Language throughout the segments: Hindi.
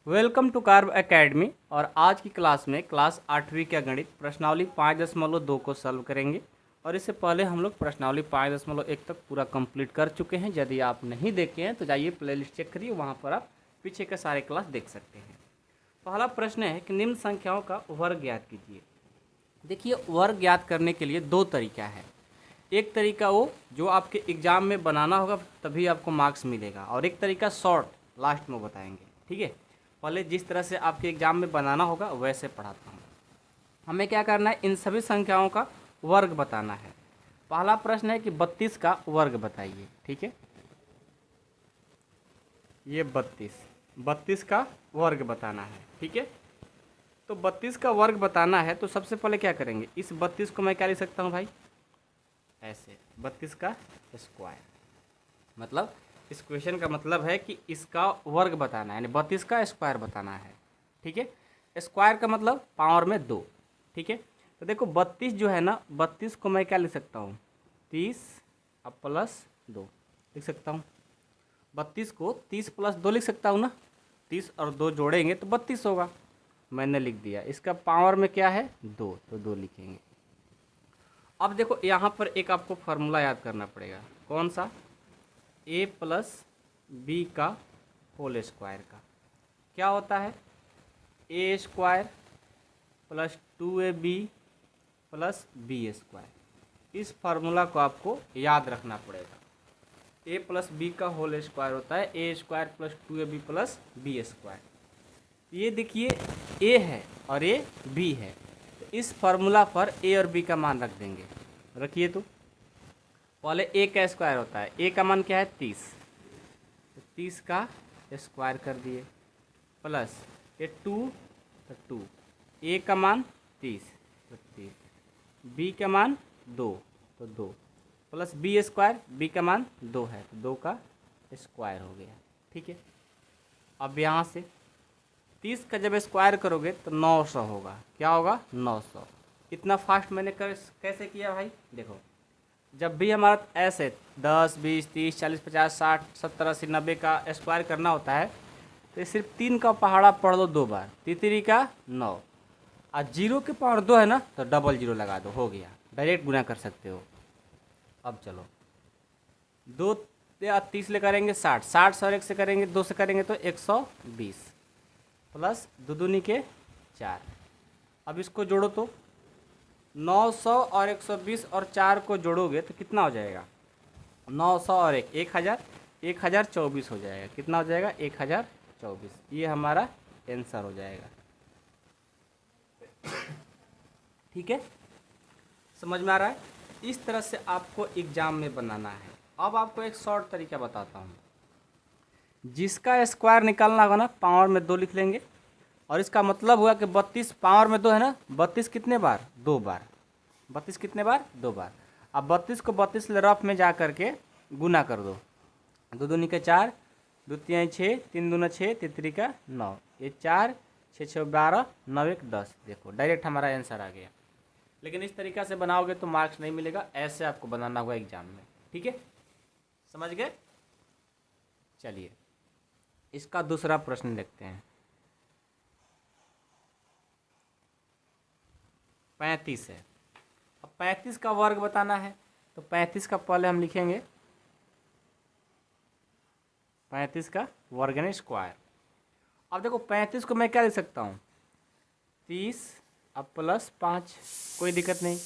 Welcome to curve academy. और आज की क्लास में क्लास 8वीं का गणित प्रश्नावली 5.2 को सॉल्व करेंगे। और इससे पहले हम लोग प्रश्नावली 5.1 तक पूरा कंप्लीट कर चुके हैं। यदि आप नहीं देखे हैं तो जाइए प्लेलिस्ट चेक करिए, वहाँ पर आप पीछे के सारे क्लास देख सकते हैं। पहला प्रश्न है कि निम्न संख्याओं का वर्ग ज्ञात कीजिए। देखिए, वर्ग ज्ञात करने के लिए दो तरीका है। एक तरीका वो जो आपके एग्ज़ाम में बनाना होगा तभी आपको मार्क्स मिलेगा, और एक तरीका शॉर्ट लास्ट में बताएंगे। ठीक है, पहले जिस तरह से आपके एग्ज़ाम में बनाना होगा वैसे पढ़ाता हूँ। हमें क्या करना है, इन सभी संख्याओं का वर्ग बताना है। पहला प्रश्न है कि 32 का वर्ग बताइए। ठीक है, ये 32 का वर्ग बताना है। ठीक है, तो 32 का वर्ग बताना है तो सबसे पहले क्या करेंगे, इस 32 को मैं क्या लिख सकता हूँ भाई, ऐसे 32 का स्क्वायर। मतलब इस क्वेश्चन का मतलब है कि इसका वर्ग बताना है, यानी 32 का स्क्वायर बताना है। ठीक है, स्क्वायर का मतलब पावर में 2। ठीक है, तो देखो 32 जो है ना, 32 को मैं क्या लिख सकता हूँ, 30 अब प्लस 2 लिख सकता हूँ। 32 को 30 प्लस 2 लिख सकता हूँ ना, 30 और 2 जोड़ेंगे तो 32 होगा। मैंने लिख दिया। इसका पावर में क्या है, 2, तो 2 लिखेंगे। अब देखो यहाँ पर एक आपको फार्मूला याद करना पड़ेगा। कौन सा, ए प्लस बी का होल स्क्वायर का क्या होता है, A square plus 2ab plus B square. इस फार्मूला को आपको याद रखना पड़ेगा। ए प्लस बी का होल स्क्वायर होता है A square plus 2ab plus B square. ये देखिए, ए है और ये बी है, तो इस फार्मूला पर ए और बी का मान रख देंगे। रखिए, तो पहले ए का स्क्वायर होता है, ए का मान क्या है 30, तो 30 का स्क्वायर कर दिए, प्लस ये 2 तो 2, ए का मान 30 तो 30, बी का मान 2 तो 2, प्लस बी स्क्वायर, बी का मान 2 है तो 2 का स्क्वायर हो गया। ठीक है, अब यहाँ से 30 का जब स्क्वायर करोगे तो 900 होगा। क्या होगा, 900। इतना फास्ट मैंने कैसे किया भाई, देखो जब भी हमारा ऐसे 10, 20, 30, 40, 50, 60, 70, 80, 90 का स्क्वायर करना होता है तो सिर्फ 3 का पहाड़ा पढ़ दो 2 बार, तीसरी का 9, और 0 के पावर 2 है ना तो डबल 0 लगा दो, हो गया। डायरेक्ट गुना कर सकते हो। अब चलो 2 या 30 ले करेंगे 60, 60 और 1 से करेंगे, 2 से करेंगे तो 120 प्लस 2 दूनी के 4। अब इसको जोड़ो तो 900 और 120 और 4 को जोड़ोगे तो कितना हो जाएगा, 900 और 1 1000, 1024 हो जाएगा। कितना हो जाएगा, 1024। ये हमारा आंसर हो जाएगा। ठीक है, समझ में आ रहा है। इस तरह से आपको एग्जाम में बनाना है। अब आपको एक शॉर्ट तरीका बताता हूँ। जिसका स्क्वायर निकालना होगा ना, पावर में 2 लिख लेंगे, और इसका मतलब हुआ कि 32 पावर में 2 है ना, 32 कितने बार, 2 बार। 32 कितने बार, 2 बार। अब 32 को 32 रफ में जा करके गुना कर दो, 2 दूनी के 4, 2 3 6, 3 दूना 6, तीसरी का 9, ये 4 6 6 12, 9 1 10। देखो डायरेक्ट हमारा आंसर आ गया। लेकिन इस तरीक़ा से बनाओगे तो मार्क्स नहीं मिलेगा, ऐसे आपको बनाना होगा एग्जाम में। ठीक है, समझ गए। चलिए इसका दूसरा प्रश्न देखते हैं। 35 है। अब 35 का वर्ग बताना है, तो 35 का पहले हम लिखेंगे 35 का वर्ग यानी स्क्वायर। अब देखो 35 को मैं क्या लिख सकता हूँ, 30 अब प्लस 5, कोई दिक्कत नहीं,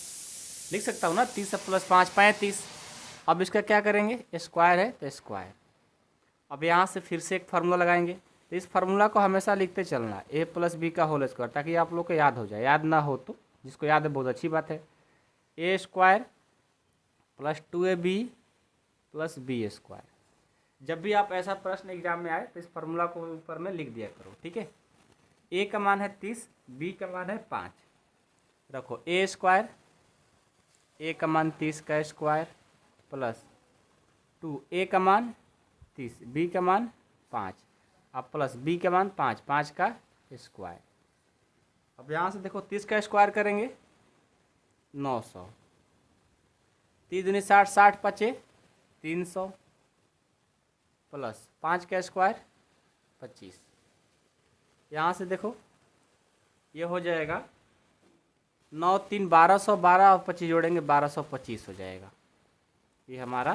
लिख सकता हूँ ना, 30 अब प्लस 5 35। अब इसका क्या करेंगे, स्क्वायर है तो स्क्वायर। अब यहाँ से फिर से एक फार्मूला लगाएंगे, तो इस फार्मूला को हमेशा लिखते चलना, ए प्लस बी का होल स्क्वायर, ताकि आप लोग को याद हो जाए। याद ना हो तो जिसको याद है बहुत अच्छी बात है। A square plus 2ab plus B square. जब भी आप ऐसा प्रश्न एग्जाम में आए तो इस फार्मूला को ऊपर में लिख दिया करो। ठीक है, ए का मान है 30, बी का मान है 5, रखो ए स्क्वायर, ए का मान 30 का स्क्वायर प्लस 2, ए का मान 30, बी का मान 5, अब प्लस बी का मान 5, 5 का स्क्वायर। अब यहाँ से देखो 30 का स्क्वायर करेंगे 900, 30 दूनी 60, 60 पचे 300, प्लस 5 का स्क्वायर 25, यहाँ से देखो ये हो जाएगा 9 3 1212 और 25 जोड़ेंगे 1225 हो जाएगा। ये हमारा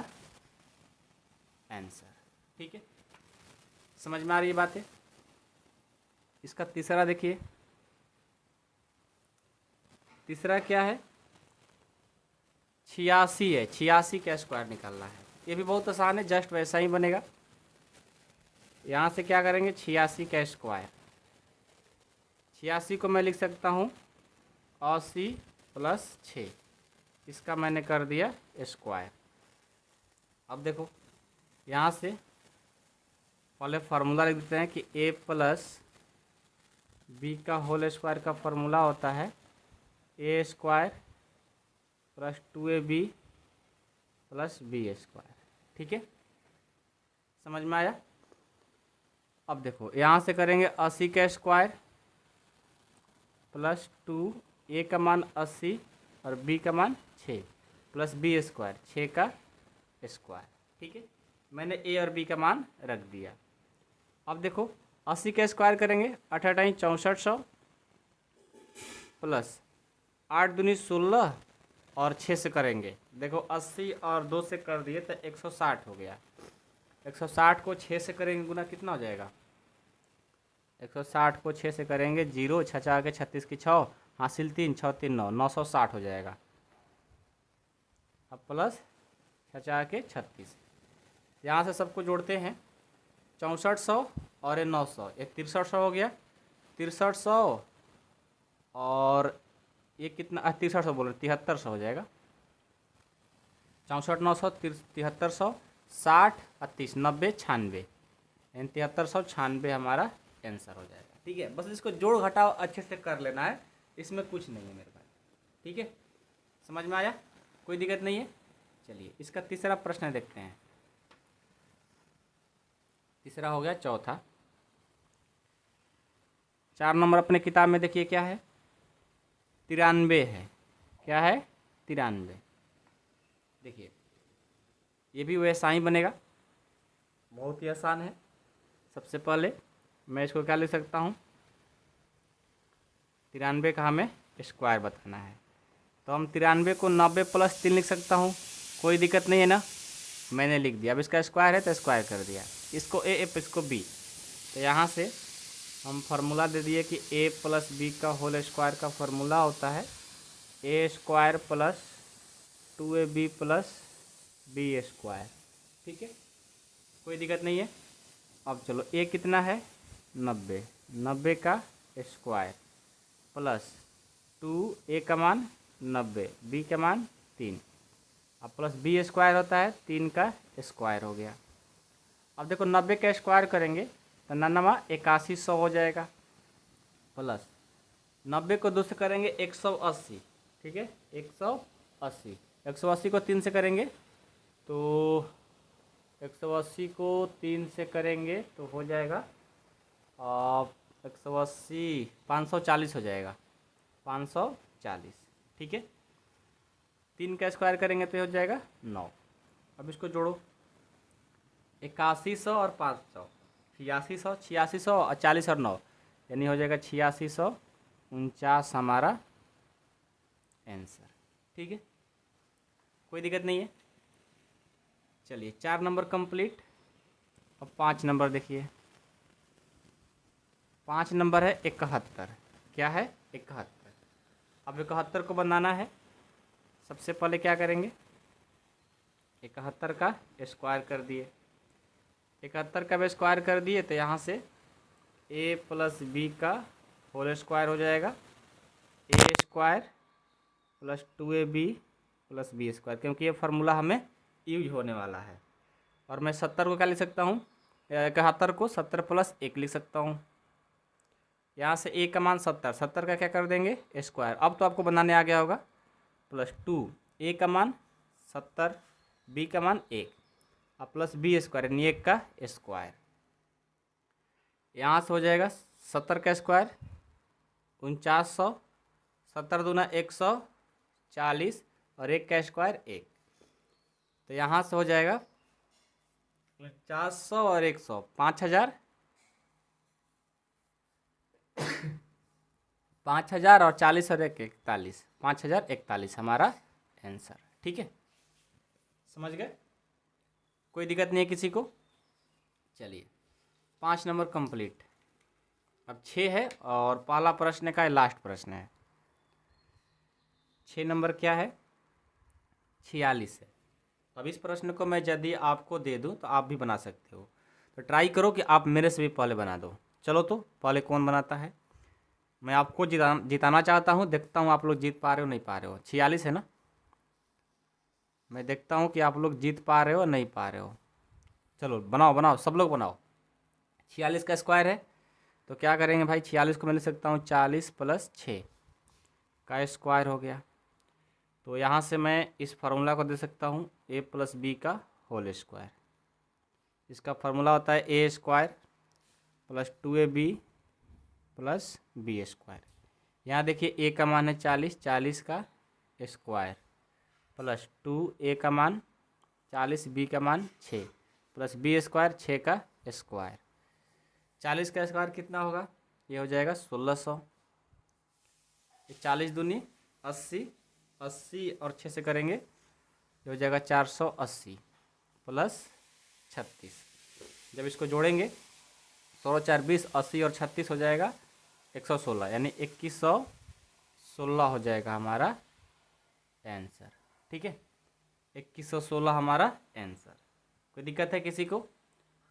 आंसर। ठीक है, समझ में आ रही है बातें। इसका तीसरा देखिए, तीसरा क्या है, 86 है, 86 का स्क्वायर निकालना है। ये भी बहुत आसान है, जस्ट वैसा ही बनेगा। यहाँ से क्या करेंगे, 86 का स्क्वायर, 86 को मैं लिख सकता हूँ 80 प्लस 6, इसका मैंने कर दिया स्क्वायर। अब देखो यहाँ से पहले फार्मूला लिख देते हैं कि a प्लस बी का होल स्क्वायर का फार्मूला होता है A square plus 2ab plus B square. ठीक है, समझ में आया। अब देखो यहाँ से करेंगे 80 का स्क्वायर प्लस 2, ए का मान 80 और बी का मान 6 प्लस बी स्क्वायर 6 का स्क्वायर। ठीक है, मैंने ए और बी का मान रख दिया। अब देखो 80 का स्क्वायर करेंगे 8 8 6400 प्लस 8 दूनी 16 और 6 से करेंगे, देखो 80 और 2 से कर दिए तो 160 हो गया। 160 को 6 से करेंगे गुना, कितना हो जाएगा, 160 को 6 से करेंगे 0 6 4 के 36 की 6 हासिल 3 6 3 9 960 हो जाएगा। अब प्लस 6 4 के 36, यहाँ से सबको जोड़ते हैं 6400 और ये 900, ये 6300 हो गया। 6300 और ये कितना, 6300 बोल रहे, 7300 हो जाएगा। 64 900 7300 60 30 90 96, यानी 7396 हमारा आंसर हो जाएगा। ठीक है, बस इसको जोड़ घटाव अच्छे से कर लेना है, इसमें कुछ नहीं है मेरे भाई। ठीक है, समझ में आया, कोई दिक्कत नहीं है। चलिए इसका तीसरा प्रश्न देखते हैं। तीसरा हो गया चौथा। 4 नंबर अपने किताब में देखिए क्या है, 93 है। क्या है, 93। देखिए ये भी वैसा ही बनेगा, बहुत ही आसान है। सबसे पहले मैं इसको क्या लिख सकता हूँ, 93 का हमें स्क्वायर बताना है, तो हम 93 को 90 प्लस 3 लिख सकता हूँ, कोई दिक्कत नहीं है ना, मैंने लिख दिया। अब इसका स्क्वायर है तो स्क्वायर कर दिया, इसको ए इसको बी, तो यहाँ से हम फार्मूला दे दिए कि a प्लस बी का होल स्क्वायर का फार्मूला होता है A square plus 2ab plus B square. ठीक है, कोई दिक्कत नहीं है। अब चलो a कितना है, 90, 90 का स्क्वायर प्लस 2a का मान 90, b का मान 3, अब प्लस बी स्क्वायर होता है 3 का स्क्वायर हो गया। अब देखो 90 का स्क्वायर करेंगे तो 99 8100 हो जाएगा, प्लस 90 को 2 से करेंगे 180। ठीक है, 180, 180 को 3 से करेंगे तो 180 को 3 से करेंगे तो हो जाएगा 180 540 हो जाएगा, 540। ठीक है, 3 का स्क्वायर करेंगे तो हो जाएगा 9। अब इसको जोड़ो, 8100 और 500, 8600, 8600 और 40 और 9, यानी हो जाएगा 8649 हमारा आंसर। ठीक है, कोई दिक्कत नहीं है। चलिए 4 नंबर कंप्लीट। अब 5 नंबर देखिए, 5 नंबर है 71। क्या है, 71। अब 71 को बनाना है, सबसे पहले क्या करेंगे, 71 का स्क्वायर कर दिए, 71 का स्क्वायर कर दिए तो यहाँ से a प्लस बी का होल स्क्वायर हो जाएगा, A square plus 2ab plus B square, क्योंकि ये फार्मूला हमें यूज होने वाला है। और मैं 70 को क्या लिख सकता हूँ, 71 को 70 प्लस 1 लिख सकता हूँ। यहाँ से a का मान 70, 70 का क्या कर देंगे स्क्वायर, अब तो आपको बनाने आ गया होगा, प्लस 2, a का मान 70, b का मान 1 और प्लस बी स्क्वायर यानी 1 का स्क्वायर। यहाँ से हो जाएगा 70 का स्क्वायर 4900, 70 दूना 140 और 1 का स्क्वायर 1, तो यहाँ से हो जाएगा 400 और 100 5000, 5000 और 40 और 41, 5041 हमारा आंसर। ठीक है, समझ गए? कोई दिक्कत नहीं है किसी को? चलिए 5 नंबर कंप्लीट। अब 6 है और पहला प्रश्न का लास्ट प्रश्न है। 6 नंबर क्या है? 46 है। अब इस प्रश्न को मैं यदि आपको दे दूं तो आप भी बना सकते हो, तो ट्राई करो कि आप मेरे से भी पहले बना दो। चलो तो पहले कौन बनाता है? मैं आपको जिताना चाहता हूं, देखता हूं आप लोग जीत पा रहे हो नहीं पा रहे हो। 46 है ना? मैं देखता हूं कि आप लोग जीत पा रहे हो नहीं पा रहे हो। चलो बनाओ बनाओ, सब लोग बनाओ। 46 का स्क्वायर है तो क्या करेंगे भाई? 46 को मैं लिख सकता हूँ 40 + 6 का स्क्वायर हो गया। तो यहाँ से मैं इस फार्मूला को दे सकता हूँ a + b का होल स्क्वायर। इसका फार्मूला होता है a² + 2ab + b²। यहाँ देखिए a का मान है 40, 40 का स्क्वायर प्लस 2a का मान 40, b का मान 6 प्लस b² 6 का स्क्वायर। 40 का स्क्वायर कितना होगा? ये हो जाएगा 1600। 40 दूनी 80, 80 और 6 से करेंगे ये हो जाएगा 480 + 36। जब इसको जोड़ेंगे 16 4 20, 80 और 36 हो जाएगा 116, यानी 2116 हो जाएगा हमारा आंसर। ठीक है, 2116 हमारा आंसर। कोई दिक्कत है किसी को?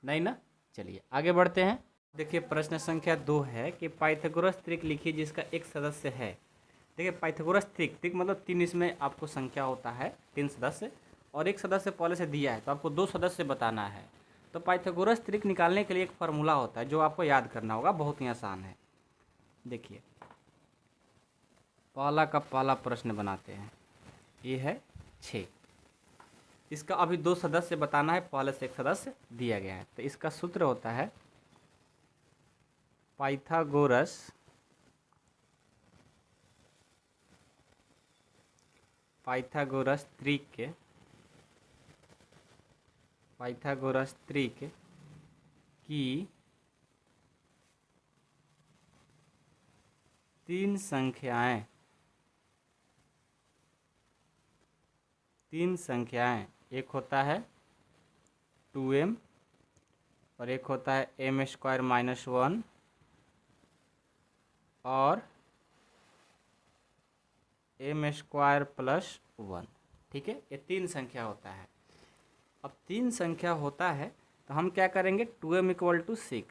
नहीं ना? चलिए आगे बढ़ते हैं। देखिए प्रश्न संख्या 2 है कि पाइथागोरस त्रिक लिखिए जिसका एक सदस्य है। देखिए पाइथागोरस त्रिक, त्रिक मतलब 3, इसमें आपको संख्या होता है 3 सदस्य, और एक सदस्य पहले से दिया है तो आपको 2 सदस्य बताना है। तो पाइथागोरस त्रिक निकालने के लिए एक फार्मूला होता है जो आपको याद करना होगा, बहुत ही आसान है। देखिए पहला का पहला प्रश्न बनाते हैं। ये है 6, इसका अभी 2 सदस्य बताना है, पहले से एक सदस्य दिया गया है। तो इसका सूत्र होता है पाइथागोरस त्रिक की 3 संख्याएं, एक होता है 2m और एक होता है m² - 1 और m² + 1। ठीक है, ये 3 संख्या होता है। अब 3 संख्या होता है तो हम क्या करेंगे? 2m = 6,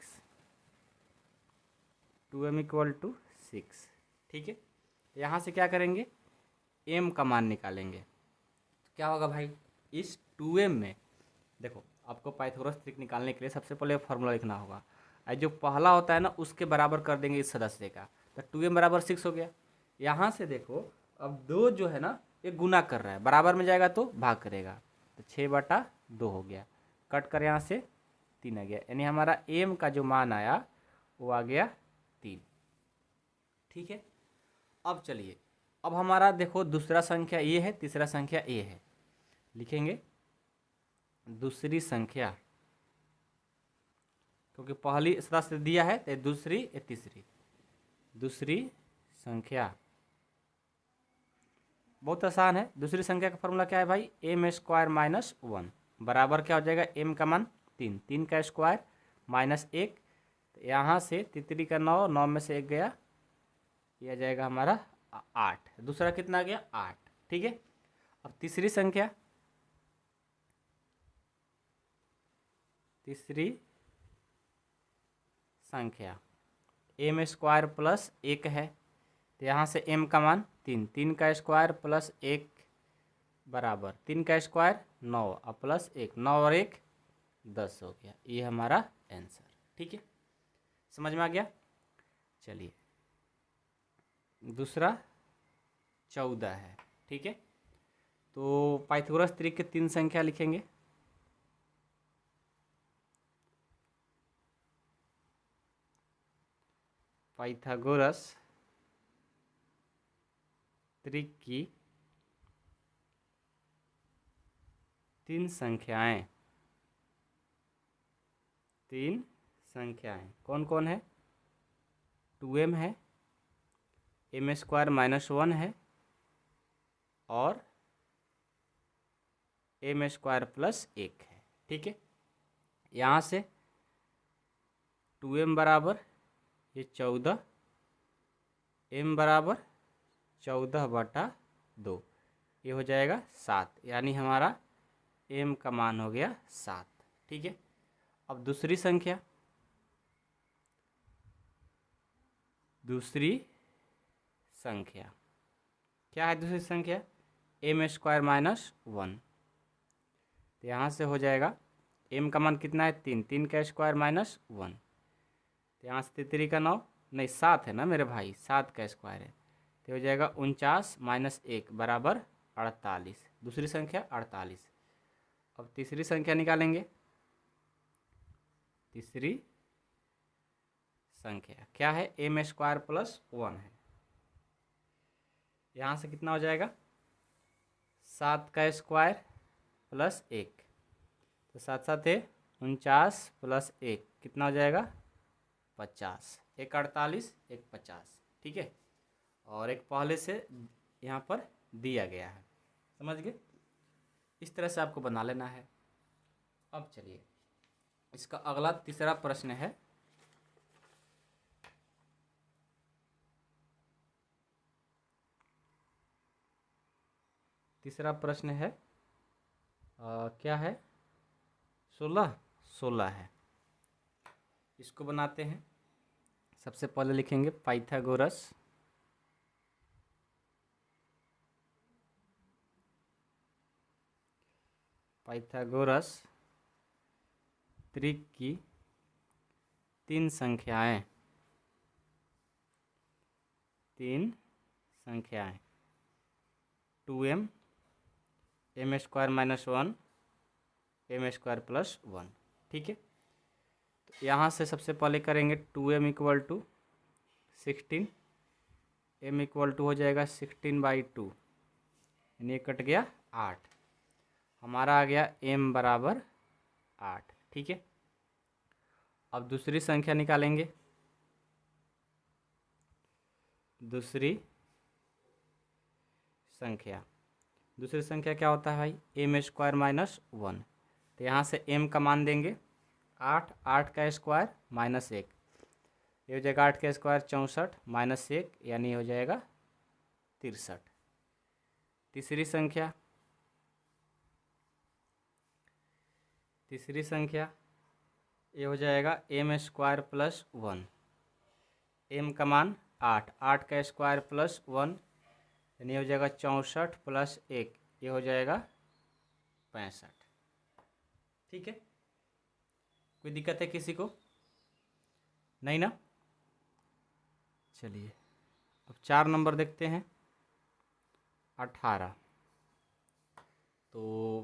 2m = 6। ठीक है, यहाँ से क्या करेंगे? m का मान निकालेंगे। तो क्या होगा भाई? इस 2m में देखो, आपको पाइथागोरस त्रिक निकालने के लिए सबसे पहले फार्मूला लिखना होगा, और जो पहला होता है ना उसके बराबर कर देंगे इस सदस्य का। तो 2m = 6 हो गया। यहाँ से देखो अब 2 जो है ना ये गुना कर रहा है, बराबर में जाएगा तो भाग करेगा, तो 6/2 हो गया। कट कर यहाँ से 3 आ गया, यानी हमारा m का जो मान आया वो आ गया 3। ठीक है, अब चलिए, अब हमारा देखो दूसरा संख्या ये है, तीसरा संख्या ये है। लिखेंगे दूसरी संख्या, क्योंकि पहली सदस्य दिया है तो दूसरी या तीसरी। दूसरी संख्या बहुत आसान है। दूसरी संख्या का फॉर्मूला क्या है भाई? m² - 1 बराबर क्या हो जाएगा? m का मान 3, 3 का स्क्वायर -1, तो यहाँ से तितली का 9, 9 में से 1 गया, ये आ जाएगा हमारा 8। दूसरा कितना आ गया? 8। ठीक है, अब तीसरी संख्या m² + 1 है, तो यहाँ से m का मान 3, 3 का स्क्वायर + 1 बराबर 3 का स्क्वायर 9 और +1, 9 और 1 10 हो गया। ये हमारा आंसर। ठीक है, समझ में आ गया? चलिए दूसरा 14 है। ठीक है, तो पाइथागोरस त्रिक के 3 संख्या लिखेंगे। पाइथागोरस त्रिक की 3 संख्याएं, 3 संख्याएं कौन कौन है? 2m है, एम स्क्वायर माइनस 1 है और एम स्क्वायर प्लस 1 है। ठीक है, यहाँ से 2m बराबर ये 14, m बराबर 14/2, ये हो जाएगा 7, यानी हमारा m का मान हो गया 7। ठीक है, अब दूसरी संख्या क्या है? दूसरी संख्या एम स्क्वायर माइनस 1। तो यहाँ से हो जाएगा m का मान कितना है 3, 3 का स्क्वायर माइनस 1। तो यहाँ से 3 का 9, नहीं 7 है ना मेरे भाई, 7 का स्क्वायर है, तो हो जाएगा 49 माइनस 1 बराबर 48। दूसरी संख्या 48। अब तीसरी संख्या निकालेंगे। तीसरी संख्या क्या है? एम स्क्वायर प्लस 1 है। यहाँ से कितना हो जाएगा 7 का स्क्वायर प्लस 1, तो 7 7 है 49 प्लस 1 कितना हो जाएगा 50। एक 48, एक 50। ठीक है, और एक पहले से यहाँ पर दिया गया है, समझ गए? इस तरह से आपको बना लेना है। अब चलिए इसका अगला तीसरा प्रश्न है। तीसरा प्रश्न है क्या है? 16 है। इसको बनाते हैं। सबसे पहले लिखेंगे पाइथागोरस त्रिक की 3 संख्याएं 2m, m square minus 1, m square plus 1। ठीक है, तो यहाँ से सबसे पहले करेंगे 2m equal to 16, m equal to हो जाएगा 16/2, यानी ये कट गया 8, हमारा आ गया m बराबर 8। ठीक है, अब दूसरी संख्या निकालेंगे। दूसरी संख्या क्या होता है भाई? M square minus 1। तो यहाँ से m का मान देंगे 8, 8 का स्क्वायर माइनस 1, ये हो जाएगा 8 का स्क्वायर 64 माइनस 1, यानी हो जाएगा 63। तीसरी संख्या ये हो जाएगा एम स्क्वायर प्लस 1, m का मान 8, 8 का स्क्वायर प्लस 1, यानी हो जाएगा 64 प्लस 1, ये हो जाएगा 65। ठीक है, कोई दिक्कत है किसी को? नहीं ना? चलिए अब 4 नंबर देखते हैं। 18। तो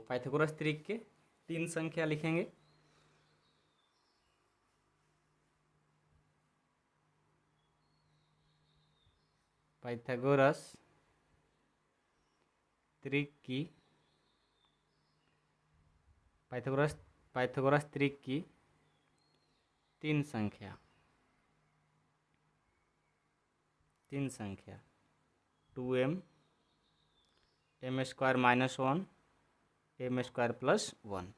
पाइथागोरस त्रिक के 3 संख्या लिखेंगे। पाइथागोरस त्रिक की 3 संख्या 2m, m square minus 1, m square plus 1।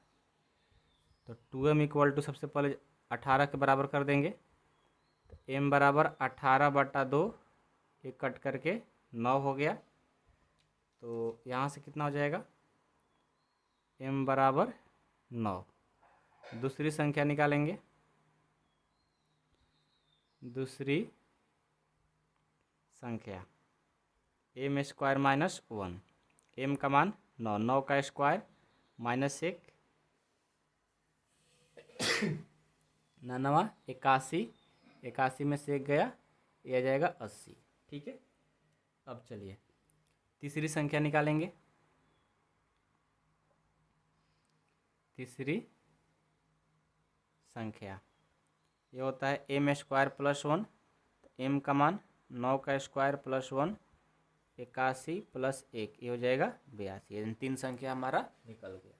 तो 2m इक्वल टू सबसे पहले 18 के बराबर कर देंगे, तो m बराबर 18/2, एक कट करके 9 हो गया। तो यहाँ से कितना हो जाएगा m बराबर 9। दूसरी संख्या निकालेंगे। दूसरी संख्या एम स्क्वायर माइनस 1, m का मान 9, 9 का स्क्वायर माइनस 1, 9 81, 81 में से 1 गया, ये आ जाएगा 80। ठीक है, अब चलिए तीसरी संख्या निकालेंगे। तीसरी संख्या ये होता है एम स्क्वायर प्लस 1, m का मान 9 का स्क्वायर प्लस 1, 81 प्लस 1, ये हो जाएगा 82। यानी 3 संख्या हमारा निकल गया।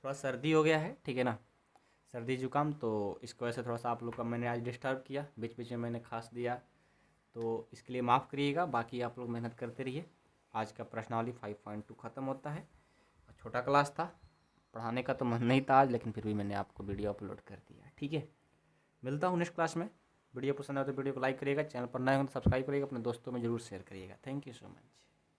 थोड़ा सर्दी हो गया है, ठीक है ना, सर्दी जुकाम, तो इसकी वजह से थोड़ा सा आप लोग का मैंने आज डिस्टर्ब किया, बीच बीच में मैंने खांस दिया, तो इसके लिए माफ़ करिएगा, बाकी आप लोग मेहनत करते रहिए। आज का प्रश्नावली 5.2 ख़त्म होता है। छोटा क्लास था, पढ़ाने का तो मन नहीं था आज, लेकिन फिर भी मैंने आपको वीडियो अपलोड कर दिया। ठीक है, मिलता हूँ नेक्स्ट क्लास में। वीडियो पसंद आए तो वीडियो को लाइक करिएगा, चैनल पर नए हो तो सब्सक्राइब करिएगा, अपने दोस्तों में ज़रूर शेयर करिएगा। Thank you so much.